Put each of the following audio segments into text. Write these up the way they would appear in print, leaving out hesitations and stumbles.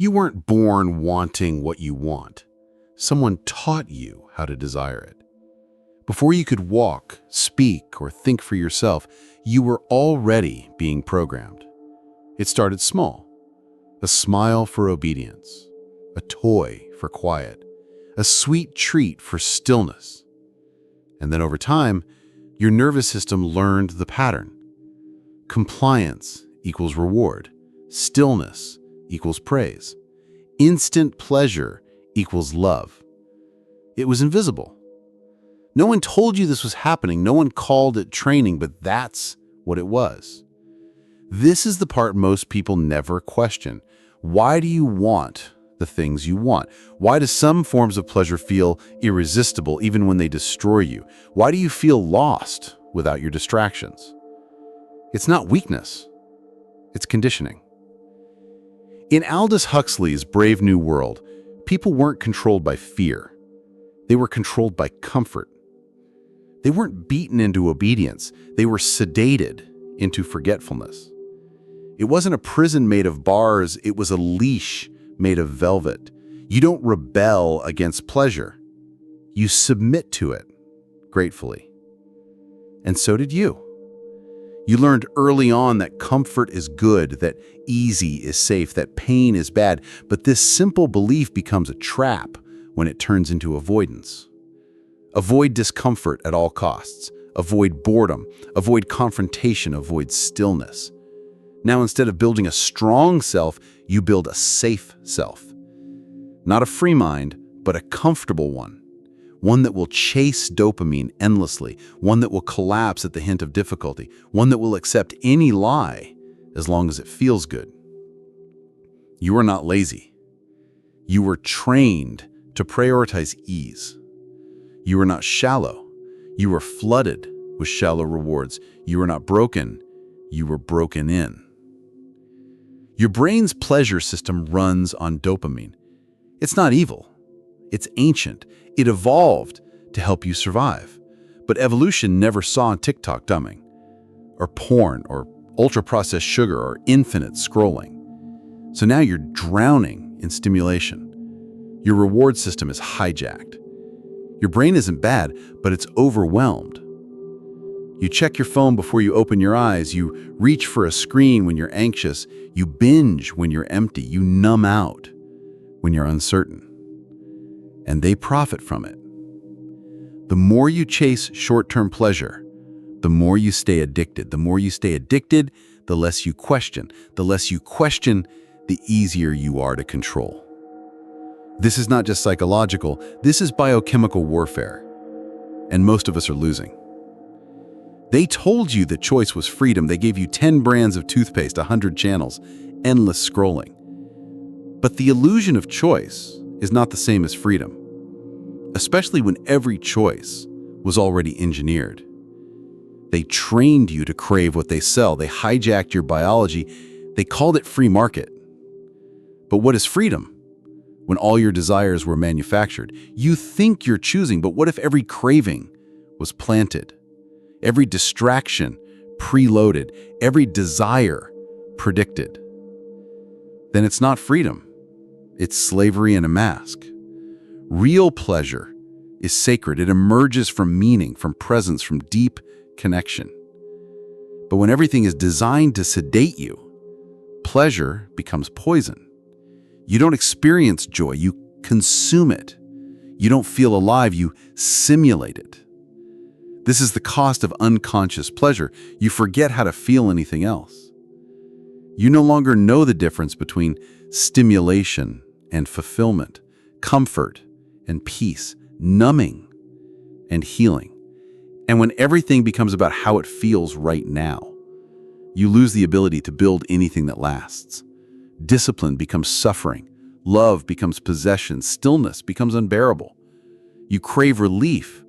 You weren't born wanting what you want. Someone taught you how to desire it. Before you could walk, speak, or think for yourself, you were already being programmed. It started small. A smile for obedience, a toy for quiet, a sweet treat for stillness. And then over time, your nervous system learned the pattern. Compliance equals reward. Stillness equals praise. Instant pleasure equals love. It was invisible. No one told you this was happening. No one called it training, but that's what it was. This is the part most people never question. Why do you want the things you want? Why do some forms of pleasure feel irresistible even when they destroy you? Why do you feel lost without your distractions? It's not weakness. It's conditioning. In Aldous Huxley's Brave New World, people weren't controlled by fear. They were controlled by comfort. They weren't beaten into obedience. They were sedated into forgetfulness. It wasn't a prison made of bars. It was a leash made of velvet. You don't rebel against pleasure. You submit to it gratefully. And so did you. You learned early on that comfort is good, that easy is safe, that pain is bad, but this simple belief becomes a trap when it turns into avoidance. Avoid discomfort at all costs. Avoid boredom. Avoid confrontation. Avoid stillness. Now, instead of building a strong self, you build a safe self. Not a free mind, but a comfortable one. One that will chase dopamine endlessly. One that will collapse at the hint of difficulty. One that will accept any lie as long as it feels good. You are not lazy. You were trained to prioritize ease. You were not shallow. You were flooded with shallow rewards. You were not broken. You were broken in. Your brain's pleasure system runs on dopamine. It's not evil. It's ancient. It evolved to help you survive. But evolution never saw TikTok dumbing, or porn, or ultra-processed sugar, or infinite scrolling. So now you're drowning in stimulation. Your reward system is hijacked. Your brain isn't bad, but it's overwhelmed. You check your phone before you open your eyes. You reach for a screen when you're anxious. You binge when you're empty. You numb out when you're uncertain. And they profit from it. The more you chase short-term pleasure, the more you stay addicted. The more you stay addicted, the less you question. The less you question, the easier you are to control. This is not just psychological, this is biochemical warfare. And most of us are losing. They told you that choice was freedom. They gave you 10 brands of toothpaste, 100 channels, endless scrolling. But the illusion of choice is not the same as freedom, especially when every choice was already engineered. They trained you to crave what they sell. They hijacked your biology. They called it free market. But what is freedom? When all your desires were manufactured, you think you're choosing, but what if every craving was planted? Every distraction preloaded, every desire predicted? Then it's not freedom. It's slavery in a mask. Real pleasure is sacred. It emerges from meaning, from presence, from deep connection. But when everything is designed to sedate you, pleasure becomes poison. You don't experience joy, you consume it. You don't feel alive, you simulate it. This is the cost of unconscious pleasure. You forget how to feel anything else. You no longer know the difference between stimulation and fulfillment, comfort and peace, numbing and healing. And when everything becomes about how it feels right now, you lose the ability to build anything that lasts. Discipline becomes suffering. Love becomes possession. Stillness becomes unbearable. You crave relief,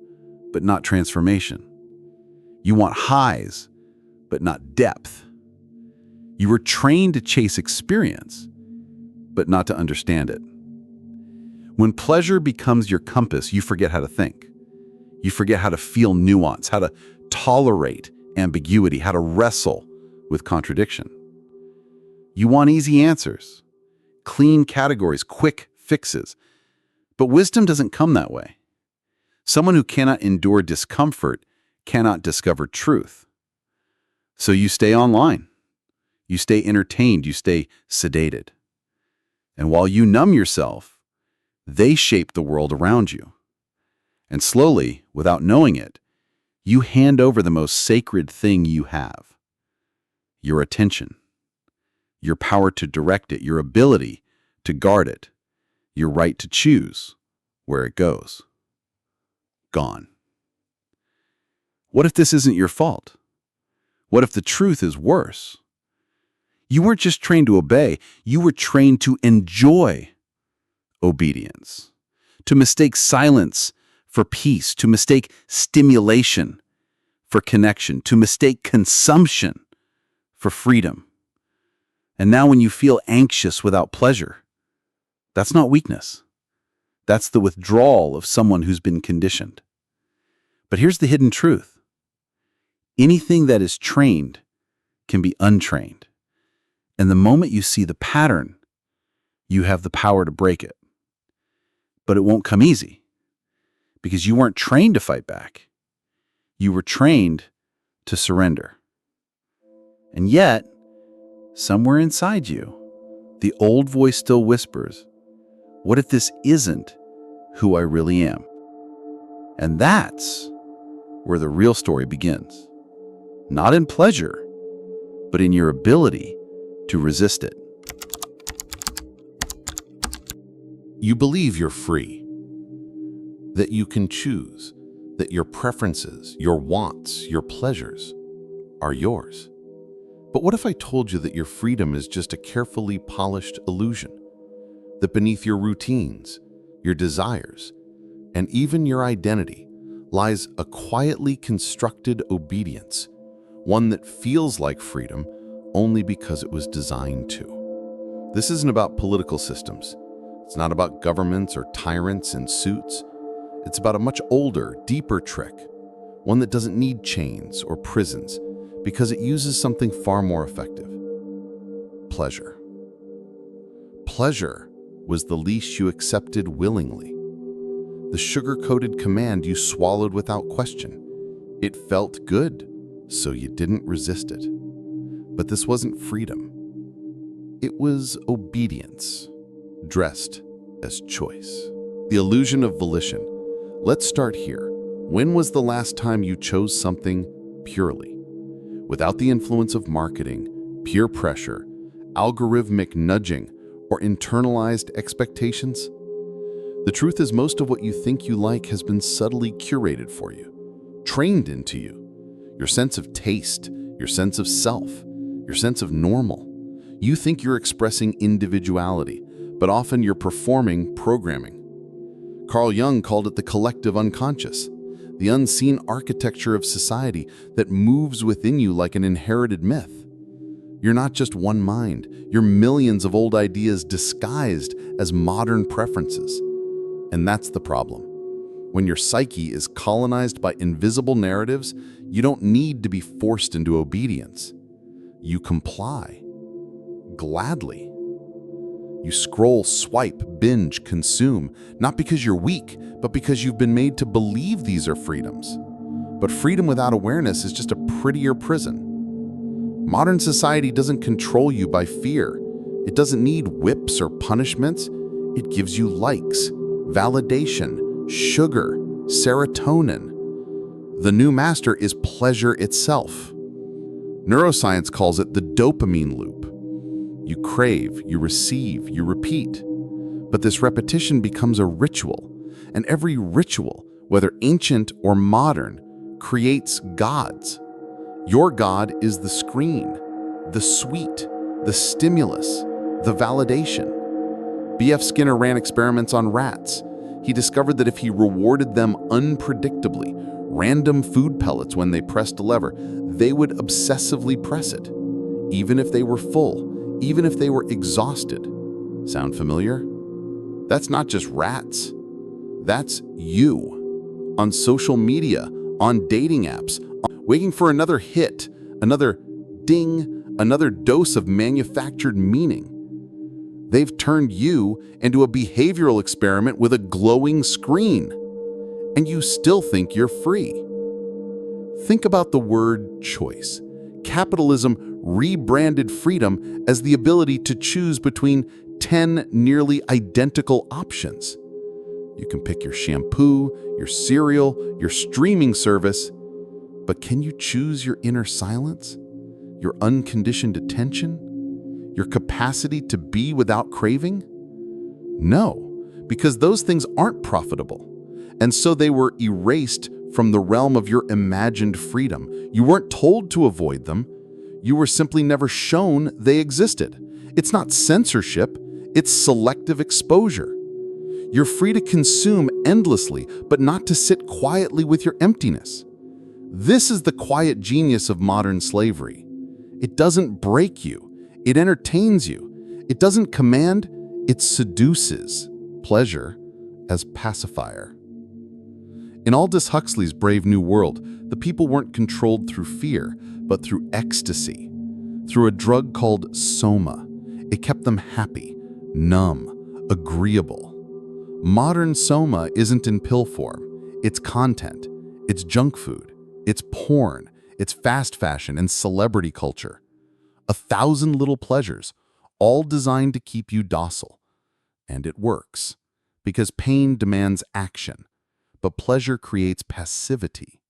but not transformation. You want highs, but not depth. You were trained to chase experience, but not to understand it. When pleasure becomes your compass, you forget how to think. You forget how to feel nuance, how to tolerate ambiguity, how to wrestle with contradiction. You want easy answers, clean categories, quick fixes. But wisdom doesn't come that way. Someone who cannot endure discomfort cannot discover truth. So you stay online. You stay entertained. You stay sedated. And while you numb yourself, they shape the world around you. And slowly, without knowing it, you hand over the most sacred thing you have: your attention, your power to direct it, your ability to guard it, your right to choose where it goes. Gone. What if this isn't your fault? What if the truth is worse? You weren't just trained to obey, you were trained to enjoy obedience, to mistake silence for peace, to mistake stimulation for connection, to mistake consumption for freedom. And now when you feel anxious without pleasure, that's not weakness. That's the withdrawal of someone who's been conditioned. But here's the hidden truth. Anything that is trained can be untrained. And the moment you see the pattern, you have the power to break it. But it won't come easy, because you weren't trained to fight back. You were trained to surrender. And yet, somewhere inside you, the old voice still whispers, what if this isn't who I really am? And that's where the real story begins. Not in pleasure, but in your ability to resist it. You believe you're free, that you can choose, that your preferences, your wants, your pleasures are yours. But what if I told you that your freedom is just a carefully polished illusion? That beneath your routines, your desires, and even your identity lies a quietly constructed obedience, one that feels like freedom only because it was designed to. This isn't about political systems. It's not about governments or tyrants in suits. It's about a much older, deeper trick, one that doesn't need chains or prisons because it uses something far more effective: pleasure. Pleasure was the leash you accepted willingly, the sugar-coated command you swallowed without question. It felt good, so you didn't resist it. But this wasn't freedom. It was obedience, dressed as choice. The illusion of volition. Let's start here. When was the last time you chose something purely, without the influence of marketing, peer pressure, algorithmic nudging, or internalized expectations? The truth is, most of what you think you like has been subtly curated for you, trained into you. Your sense of taste, your sense of self, your sense of normal. You think you're expressing individuality, but often you're performing programming. Carl Jung called it the collective unconscious, the unseen architecture of society that moves within you like an inherited myth. You're not just one mind, you're millions of old ideas disguised as modern preferences. And that's the problem. When your psyche is colonized by invisible narratives, you don't need to be forced into obedience. You comply, gladly. You scroll, swipe, binge, consume, not because you're weak, but because you've been made to believe these are freedoms. But freedom without awareness is just a prettier prison. Modern society doesn't control you by fear. It doesn't need whips or punishments. It gives you likes, validation, sugar, serotonin. The new master is pleasure itself. Neuroscience calls it the dopamine loop. You crave, you receive, you repeat. But this repetition becomes a ritual, and every ritual, whether ancient or modern, creates gods. Your God is the screen, the sweet, the stimulus, the validation. B.F. Skinner ran experiments on rats. He discovered that if he rewarded them unpredictably, random food pellets when they pressed a lever, they would obsessively press it, even if they were full, even if they were exhausted. Sound familiar? That's not just rats. That's you. On social media, on dating apps, waiting for another hit, another ding, another dose of manufactured meaning. They've turned you into a behavioral experiment with a glowing screen, and you still think you're free. Think about the word choice. Capitalism rebranded freedom as the ability to choose between 10 nearly identical options. You can pick your shampoo, your cereal, your streaming service, but can you choose your inner silence, your unconditioned attention, your capacity to be without craving? No, because those things aren't profitable. And so they were erased from the realm of your imagined freedom. You weren't told to avoid them. You were simply never shown they existed. It's not censorship, it's selective exposure. You're free to consume endlessly, but not to sit quietly with your emptiness. This is the quiet genius of modern slavery. It doesn't break you, it entertains you. It doesn't command, it seduces pleasure as pacifier. In Aldous Huxley's Brave New World, the people weren't controlled through fear, but through ecstasy, through a drug called soma. It kept them happy, numb, agreeable. Modern soma isn't in pill form. It's content, it's junk food, it's porn, it's fast fashion and celebrity culture. 1,000 little pleasures, all designed to keep you docile. And it works, because pain demands action, but pleasure creates passivity.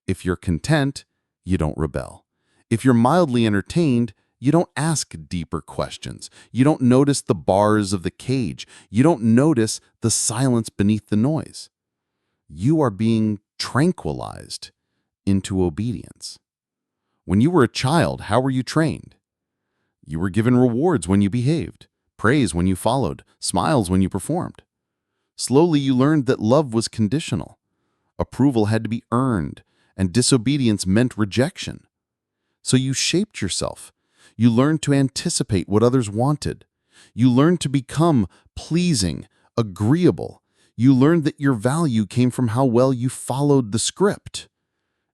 If you're content, you don't rebel. If you're mildly entertained, you don't ask deeper questions. You don't notice the bars of the cage. You don't notice the silence beneath the noise. You are being tranquilized into obedience. When you were a child, how were you trained? You were given rewards when you behaved, praise when you followed, smiles when you performed. Slowly you learned that love was conditional. Approval had to be earned, and disobedience meant rejection. So you shaped yourself. You learned to anticipate what others wanted. You learned to become pleasing, agreeable. You learned that your value came from how well you followed the script.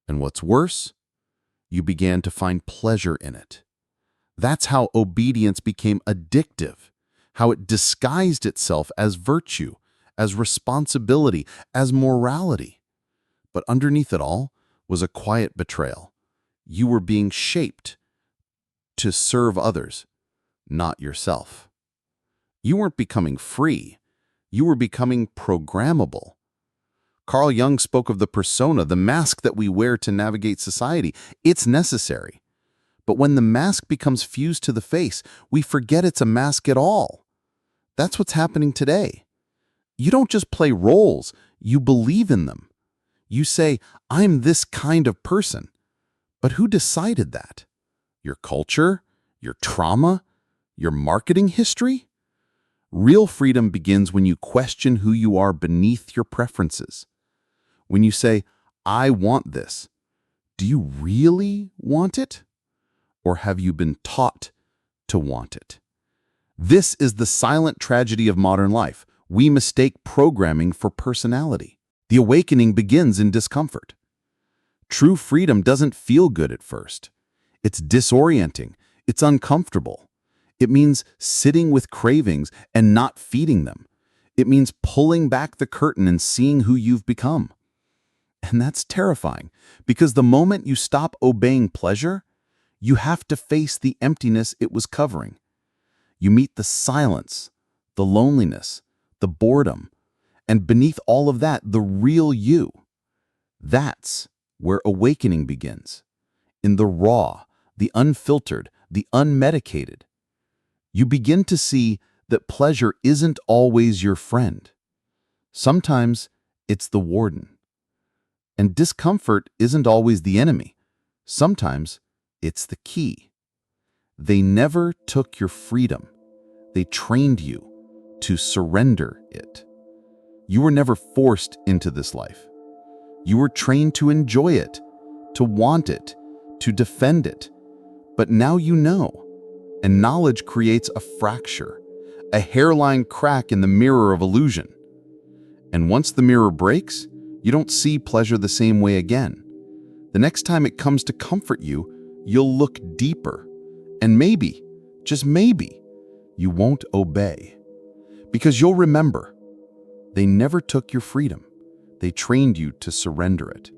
And what's worse, you began to find pleasure in it. That's how obedience became addictive, how it disguised itself as virtue, as responsibility, as morality. But underneath it all was a quiet betrayal. You were being shaped to serve others, not yourself. You weren't becoming free. You were becoming programmable. Carl Jung spoke of the persona, the mask that we wear to navigate society. It's necessary. But when the mask becomes fused to the face, we forget it's a mask at all. That's what's happening today. You don't just play roles, you believe in them. You say, I'm this kind of person. But who decided that? Your culture? Your trauma? Your marketing history? Real freedom begins when you question who you are beneath your preferences. When you say, I want this, do you really want it? Or have you been taught to want it? This is the silent tragedy of modern life. We mistake programming for personality. The awakening begins in discomfort. True freedom doesn't feel good at first. It's disorienting. It's uncomfortable. It means sitting with cravings and not feeding them. It means pulling back the curtain and seeing who you've become. And that's terrifying, because the moment you stop obeying pleasure, you have to face the emptiness it was covering. You meet the silence, the loneliness, the boredom, and beneath all of that, the real you. That's where awakening begins. In the raw, the unfiltered, the unmedicated. You begin to see that pleasure isn't always your friend. Sometimes it's the warden. And discomfort isn't always the enemy. Sometimes it's the key. They never took your freedom. They trained you to surrender it. You were never forced into this life. You were trained to enjoy it, to want it, to defend it. But now you know, and knowledge creates a fracture, a hairline crack in the mirror of illusion. And once the mirror breaks, you don't see pleasure the same way again. The next time it comes to comfort you, you'll look deeper. And maybe, just maybe, You won't obey. Because you'll remember, they never took your freedom. They trained you to surrender it.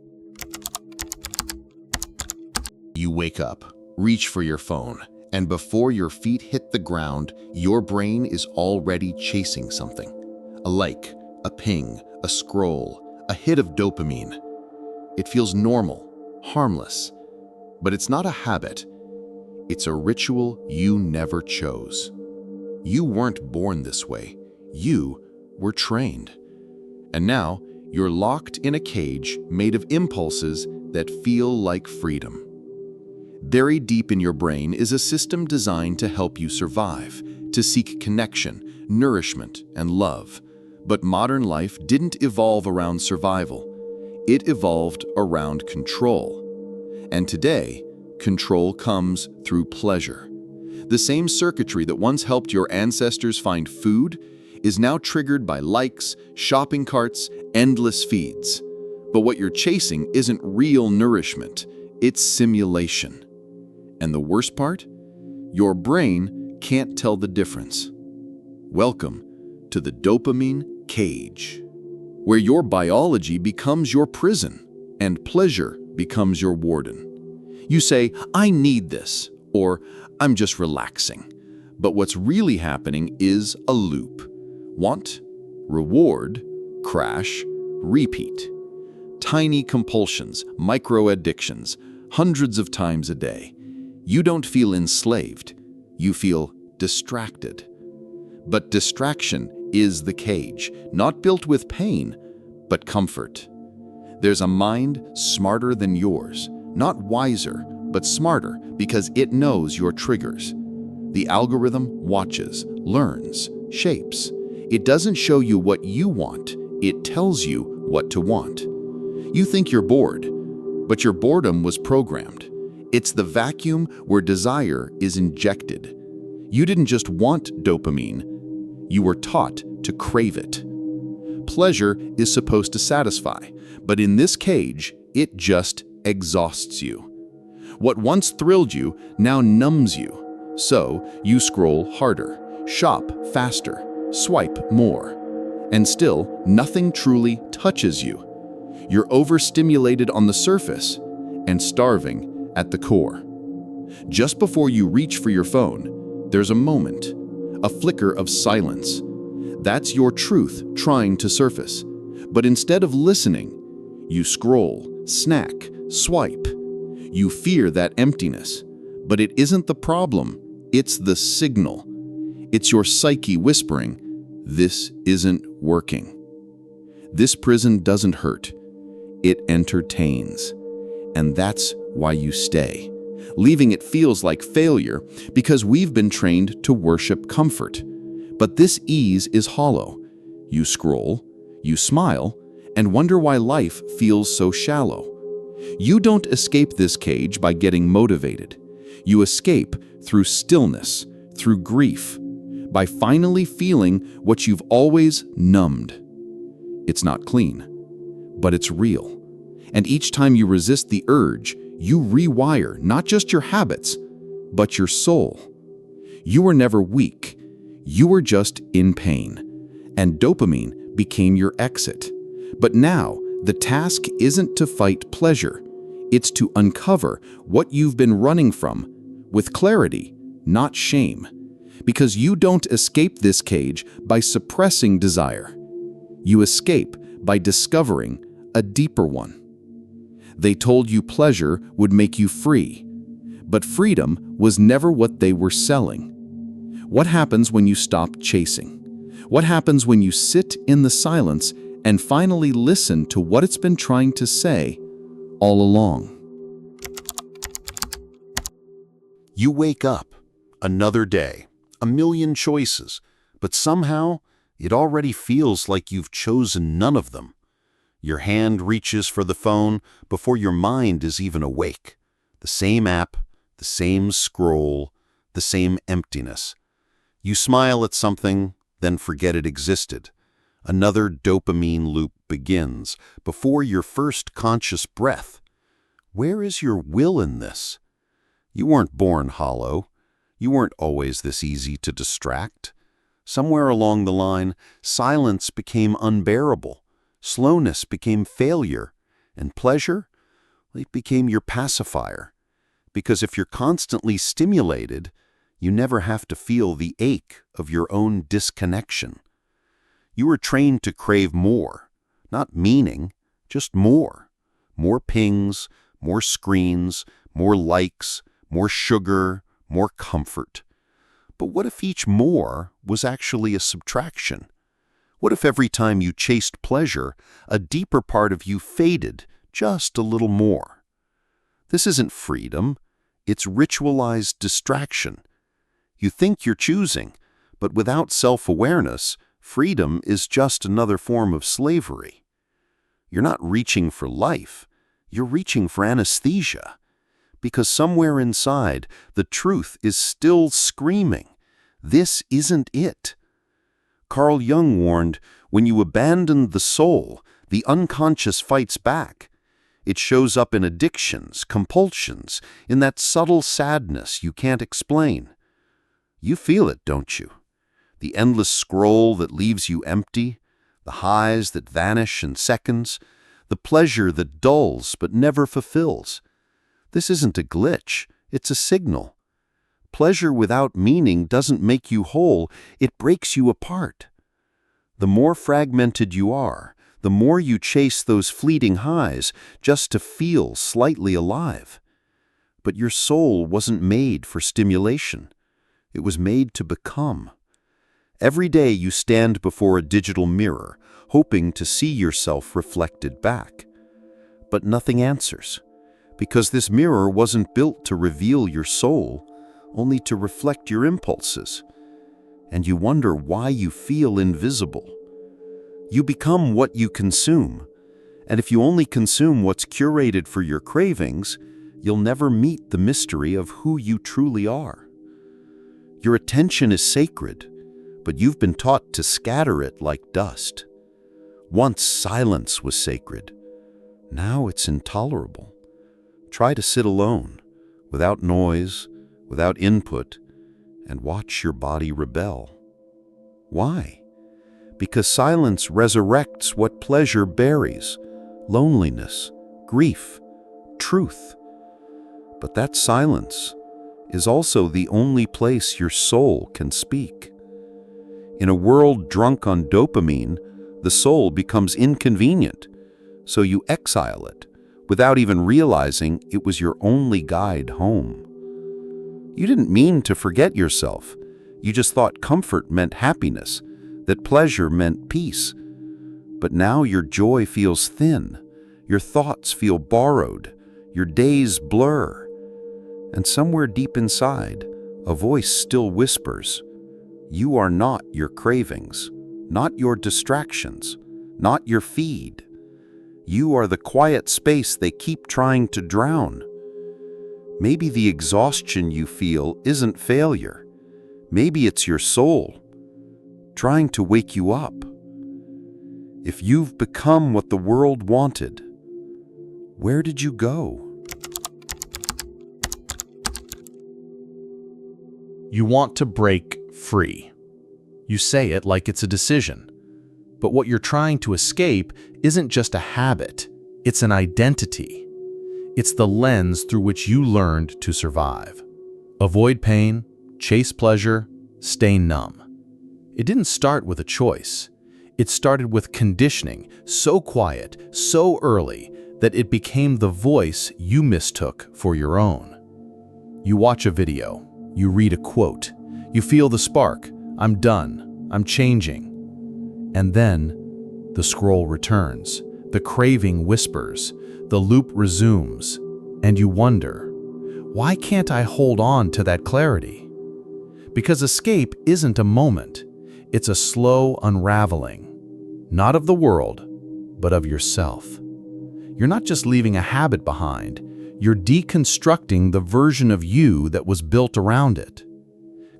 You wake up, reach for your phone, and before your feet hit the ground, your brain is already chasing something. A like, a ping, a scroll, a hit of dopamine. It feels normal, harmless, but it's not a habit. It's a ritual you never chose. You weren't born this way. You were trained. And now you're locked in a cage made of impulses that feel like freedom. Buried deep in your brain is a system designed to help you survive, to seek connection, nourishment, and love. But modern life didn't evolve around survival. It evolved around control. And today, control comes through pleasure. The same circuitry that once helped your ancestors find food is now triggered by likes, shopping carts, endless feeds. But what you're chasing isn't real nourishment, it's simulation. And the worst part? Your brain can't tell the difference. Welcome to the dopamine cage, where your biology becomes your prison and pleasure becomes your warden. You say, "I need this," or "I'm just relaxing." But what's really happening is a loop. Want, reward, crash, repeat. Tiny compulsions, micro-addictions, hundreds of times a day. You don't feel enslaved, you feel distracted. But distraction is the cage, not built with pain, but comfort. There's a mind smarter than yours, not wiser, but smarter because it knows your triggers. The algorithm watches, learns, shapes. It doesn't show you what you want, it tells you what to want. You think you're bored, but your boredom was programmed. It's the vacuum where desire is injected. You didn't just want dopamine, you were taught to crave it. Pleasure is supposed to satisfy, but in this cage, it just exhausts you. What once thrilled you now numbs you. So you scroll harder, shop faster, swipe more, and still nothing truly touches you. You're overstimulated on the surface and starving at the core. Just before you reach for your phone, there's a moment, a flicker of silence. That's your truth trying to surface. But instead of listening, you scroll, snack, swipe. You fear that emptiness, but it isn't the problem, it's the signal. It's your psyche whispering, "This isn't working." This prison doesn't hurt, it entertains. And that's why you stay. Leaving it feels like failure because we've been trained to worship comfort. But this ease is hollow. You scroll, you smile, and wonder why life feels so shallow. You don't escape this cage by getting motivated. You escape through stillness, through grief, by finally feeling what you've always numbed. It's not clean, but it's real. And each time you resist the urge, you rewire not just your habits, but your soul. You were never weak. You were just in pain. And dopamine became your exit. But now, the task isn't to fight pleasure. It's to uncover what you've been running from with clarity, not shame. Because you don't escape this cage by suppressing desire. You escape by discovering a deeper one. They told you pleasure would make you free, but freedom was never what they were selling. What happens when you stop chasing? What happens when you sit in the silence and finally listen to what it's been trying to say all along? You wake up, another day, a million choices, but somehow it already feels like you've chosen none of them. Your hand reaches for the phone before your mind is even awake. The same app, the same scroll, the same emptiness. You smile at something, then forget it existed. Another dopamine loop begins before your first conscious breath. Where is your will in this? You weren't born hollow. You weren't always this easy to distract. Somewhere along the line, silence became unbearable, slowness became failure, and pleasure, it became your pacifier. Because if you're constantly stimulated, you never have to feel the ache of your own disconnection. You were trained to crave more, not meaning, just more. More pings, more screens, more likes, more sugar, more comfort. But what if each more was actually a subtraction? What if every time you chased pleasure, a deeper part of you faded just a little more? This isn't freedom, it's ritualized distraction. You think you're choosing, but without self-awareness, freedom is just another form of slavery. You're not reaching for life, you're reaching for anesthesia. Because somewhere inside, the truth is still screaming, this isn't it. Carl Jung warned, when you abandon the soul, the unconscious fights back. It shows up in addictions, compulsions, in that subtle sadness you can't explain. You feel it, don't you? The endless scroll that leaves you empty, the highs that vanish in seconds, the pleasure that dulls but never fulfills. This isn't a glitch, it's a signal. Pleasure without meaning doesn't make you whole, it breaks you apart. The more fragmented you are, the more you chase those fleeting highs just to feel slightly alive. But your soul wasn't made for stimulation. It was made to become. Every day you stand before a digital mirror, hoping to see yourself reflected back. But nothing answers. Because this mirror wasn't built to reveal your soul, only to reflect your impulses. And you wonder why you feel invisible. You become what you consume, and if you only consume what's curated for your cravings, you'll never meet the mystery of who you truly are. Your attention is sacred, but you've been taught to scatter it like dust. Once silence was sacred, now it's intolerable. Try to sit alone, without noise, without input, and watch your body rebel. Why? Because silence resurrects what pleasure buries: loneliness, grief, truth. But that silence is also the only place your soul can speak. In a world drunk on dopamine, the soul becomes inconvenient, so you exile it, without even realizing it was your only guide home. You didn't mean to forget yourself. You just thought comfort meant happiness, that pleasure meant peace. But now your joy feels thin, your thoughts feel borrowed, your days blur. And somewhere deep inside, a voice still whispers, you are not your cravings, not your distractions, not your feed. You are the quiet space they keep trying to drown. Maybe the exhaustion you feel isn't failure. Maybe it's your soul trying to wake you up. If you've become what the world wanted, where did you go? You want to break free. You say it like it's a decision. But what you're trying to escape isn't just a habit, it's an identity. It's the lens through which you learned to survive. Avoid pain, chase pleasure, stay numb. It didn't start with a choice. It started with conditioning, so quiet, so early, that it became the voice you mistook for your own. You watch a video, you read a quote, you feel the spark, I'm done, I'm changing. And then, the scroll returns, the craving whispers, the loop resumes, and you wonder, why can't I hold on to that clarity? Because escape isn't a moment, it's a slow unraveling, not of the world, but of yourself. You're not just leaving a habit behind, you're deconstructing the version of you that was built around it.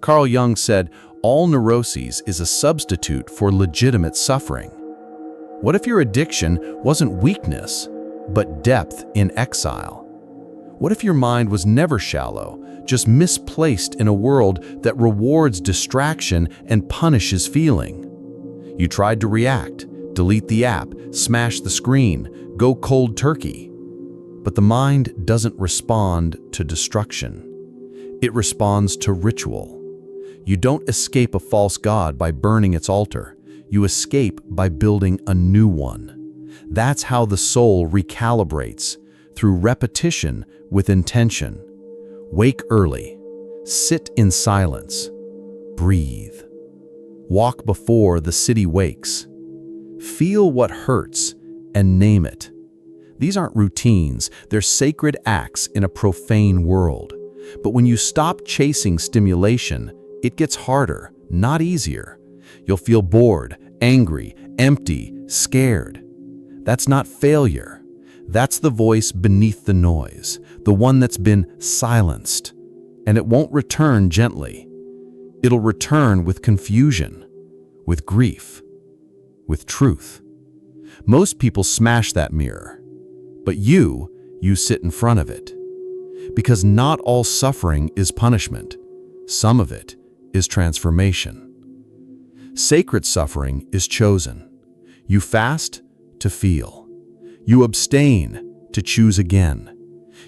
Carl Jung said, all neuroses is a substitute for legitimate suffering. What if your addiction wasn't weakness, but depth in exile? What if your mind was never shallow, just misplaced in a world that rewards distraction and punishes feeling? You tried to react, delete the app, smash the screen, go cold turkey. But the mind doesn't respond to destruction. It responds to ritual. You don't escape a false god by burning its altar. You escape by building a new one. That's how the soul recalibrates, through repetition with intention. Wake early. Sit in silence. Breathe. Walk before the city wakes. Feel what hurts and name it. These aren't routines, they're sacred acts in a profane world. But when you stop chasing stimulation, it gets harder, not easier. You'll feel bored, angry, empty, scared. That's not failure. That's the voice beneath the noise, the one that's been silenced. And it won't return gently. It'll return with confusion, with grief, with truth. Most people smash that mirror, but you sit in front of it. Because not all suffering is punishment. Some of it is transformation. Sacred suffering is chosen. You fast to feel. You abstain to choose again.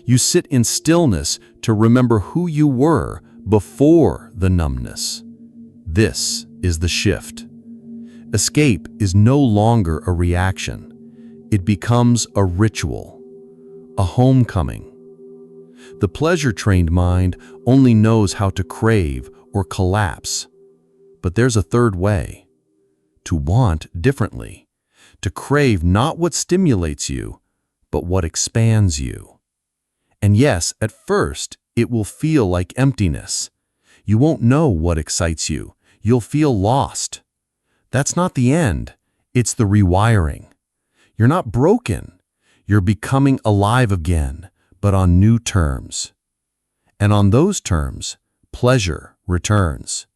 You sit in stillness to remember who you were before the numbness. This is the shift. Escape is no longer a reaction. It becomes a ritual, a homecoming. The pleasure-trained mind only knows how to crave or collapse. But there's a third way. To want differently. To crave not what stimulates you, but what expands you. And yes, at first, it will feel like emptiness. You won't know what excites you. You'll feel lost. That's not the end. It's the rewiring. You're not broken. You're becoming alive again, but on new terms. And on those terms, pleasure returns.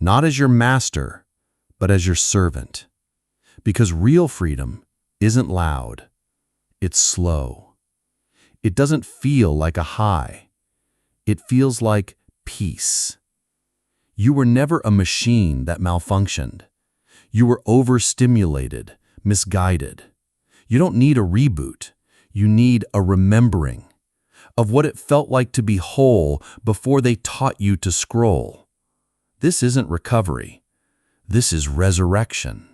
Not as your master, but as your servant. Because real freedom isn't loud. It's slow. It doesn't feel like a high. It feels like peace. You were never a machine that malfunctioned. You were overstimulated, misguided. You don't need a reboot. You need a remembering of what it felt like to be whole before they taught you to scroll. This isn't recovery. This is resurrection.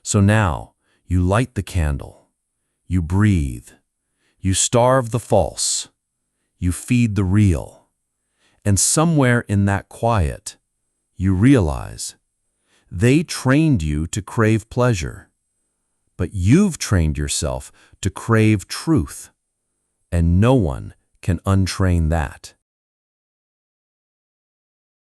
So now, you light the candle. You breathe. You starve the false. You feed the real. And somewhere in that quiet, you realize they trained you to crave pleasure, but you've trained yourself to crave truth, and no one can untrain that.